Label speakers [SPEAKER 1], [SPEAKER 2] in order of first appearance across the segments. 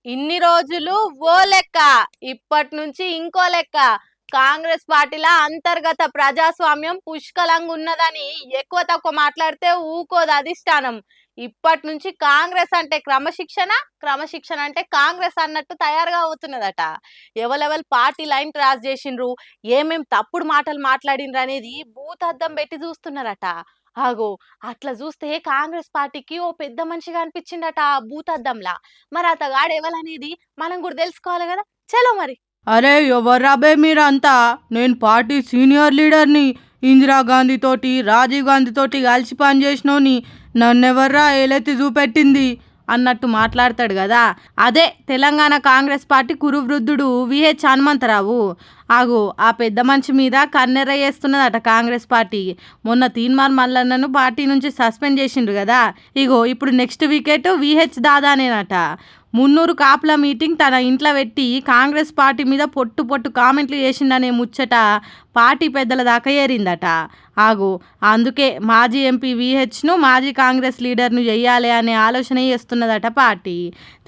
[SPEAKER 1] ఇన్ని రోజులు ఓ లెక్క, ఇప్పటి నుంచి ఇంకో లెక్క. కాంగ్రెస్ పార్టీలా అంతర్గత ప్రజాస్వామ్యం పుష్కలంగా ఉన్నదని ఎక్కువ తక్కువ మాట్లాడితే ఊకోదు అధిష్టానం. ఇప్పటి నుంచి కాంగ్రెస్ అంటే క్రమశిక్షణ, క్రమశిక్షణ అంటే కాంగ్రెస్ అన్నట్టు తయారుగా అవుతున్నదట. ఎవరెవరు పార్టీ లైన్ క్రాస్ చేసిండ్రు, ఏమేం తప్పుడు మాటలు మాట్లాడిండ్రు అనేది భూతద్దం పెట్టి చూస్తున్నారట. ఆగో, అట్లా చూస్తే కాంగ్రెస్ పార్టీకి ఓ పెద్ద మనిషిగా అనిపించిండట ఆ భూతద్దంలా. మరి అతగాడు ఎవలనేది మనం కూడా తెలుసుకోవాలి కదా. చలో మరి.
[SPEAKER 2] అరే ఎవర్రాబే మీరంతా? నేను పార్టీ సీనియర్ లీడర్ని. ఇందిరాగాంధీ తోటి రాజీవ్ గాంధీ తోటి కలిసి పనిచేసినోని. నన్నెవర్రా ఏలెత్తి చూపెట్టింది అన్నట్టు మాట్లాడతాడు కదా. అదే తెలంగాణ కాంగ్రెస్ పార్టీ కురువృద్ధుడు విహెచ్ హనుమంతరావు. ఆగు, ఆ పెద్ద మనిషి మీద కన్నెర్ర చేస్తున్నదట కాంగ్రెస్ పార్టీ. మొన్న తీన్మార్ మల్లన్నను పార్టీ నుంచి సస్పెండ్ చేసిండ్రు కదా. ఇగో ఇప్పుడు నెక్స్ట్ వికెట్ విహెచ్ దాదానేనట. మున్నూరు కాపుల మీటింగ్ తన ఇంట్లో పెట్టి కాంగ్రెస్ పార్టీ మీద పొట్టు పొట్టు కామెంట్లు చేసిండనే ముచ్చట పార్టీ పెద్దల దాకా ఏరిందట. ఆగు, అందుకే మాజీ ఎంపీ విహెచ్ను మాజీ కాంగ్రెస్ లీడర్ను చెయ్యాలి అనే ఆలోచన చేస్తున్నదట పార్టీ.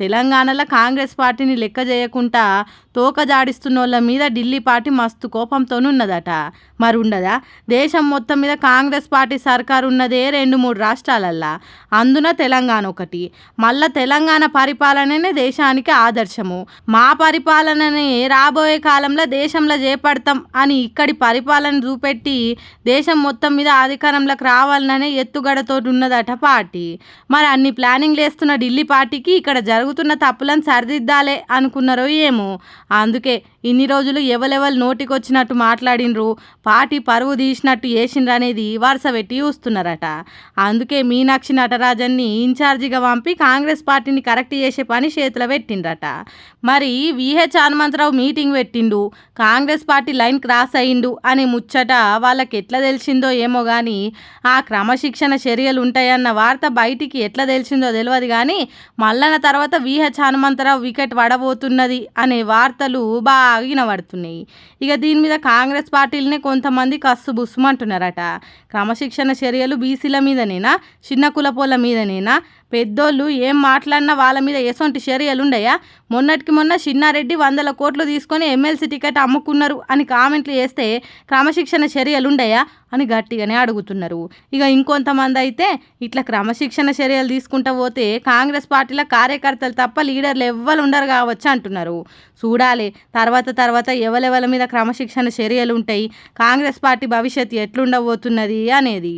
[SPEAKER 2] తెలంగాణలో కాంగ్రెస్ పార్టీని లెక్క చేయకుండా తోక జాడిస్తున్న వాళ్ళ మీద ఢిల్లీ పార్టీ మస్తు కోపంతోనున్నదట. మరి ఉండదా? దేశం మొత్తం మీద కాంగ్రెస్ పార్టీ సర్కారు ఉన్నదే 2-3 రాష్ట్రాలల్లా, అందున తెలంగాణ ఒకటి. మళ్ళా తెలంగాణ పరిపాలననే దేశానికి ఆదర్శము. మా పరిపాలననే రాబోయే కాలంలో దేశంలో చేపడతాం అని ఇక్కడి పరిపాలన చూపెట్టి దేశం మొత్తం మీద అధికారంలోకి రావాలనే ఎత్తుగడతో ఉన్నదట పార్టీ. మరి అన్ని ప్లానింగ్లు వేస్తున్న ఢిల్లీ పార్టీకి ఇక్కడ జరుగుతున్న తప్పులను సరిదిద్దాలే అనుకున్నారో ఏమో. అందుకే ఇన్ని రోజులు ఎవరెవరు నోటికొచ్చినట్టు మాట్లాడినరు, పార్టీ పరువు తీసినట్టు చేసిండ్రు అనేది వరుస పెట్టి చూస్తున్నారట. అందుకే మీనాక్షి నటరాజన్ని ఇన్ఛార్జిగా పంపి కాంగ్రెస్ పార్టీని కరెక్ట్ చేసే పని చేతిలో పెట్టిండ్రట. మరి విహెచ్ హనుమంతరావు మీటింగ్ పెట్టిండు, కాంగ్రెస్ పార్టీ లైన్ క్రాస్ అయ్యిండు అనే ముచ్చట వాళ్ళకి ఎట్లా తెలిసిందో ఏమో కానీ ఆ క్రమశిక్షణ చర్యలు ఉంటాయన్న వార్త బయటికి ఎట్లా తెలిసిందో తెలియదు కానీ మల్లన్న తర్వాత విహెచ్ హనుమంతరావు వికెట్ పడబోతున్నది అనే వార్తలు బాగా వినబడుతున్నాయి. ఇక దీని మీద కాంగ్రెస్ పార్టీలనే కొంతమంది కస్సు బుస్సుమంటున్నారట. క్రమశిక్షణ చర్యలు బీసీల మీదనేనా, చిన్న కులపోల మీదనేనా? పెద్దోళ్ళు ఏం మాట్లాడినా వాళ్ళ మీద ఎసొంటి చర్యలు ఉండయా? మొన్నటికి మొన్న చిన్నారెడ్డి 100 కోట్లు తీసుకొని ఎమ్మెల్సీ టికెట్ అమ్ముకున్నారు అని కామెంట్లు చేస్తే క్రమశిక్షణ చర్యలు ఉండయా అని గట్టిగానే అడుగుతున్నారు. ఇక ఇంకొంతమంది అయితే ఇట్లా క్రమశిక్షణ చర్యలు తీసుకుంటూ పోతే కాంగ్రెస్ పార్టీల కార్యకర్తలు తప్ప లీడర్లు ఎవ్వరు ఉండరు కావచ్చు అంటున్నారు. చూడాలి తర్వాత ఎవరెవరి మీద క్రమశిక్షణ చర్యలు ఉంటాయి, కాంగ్రెస్ పార్టీ భవిష్యత్తు ఎట్లుండబోతున్నది అనేది.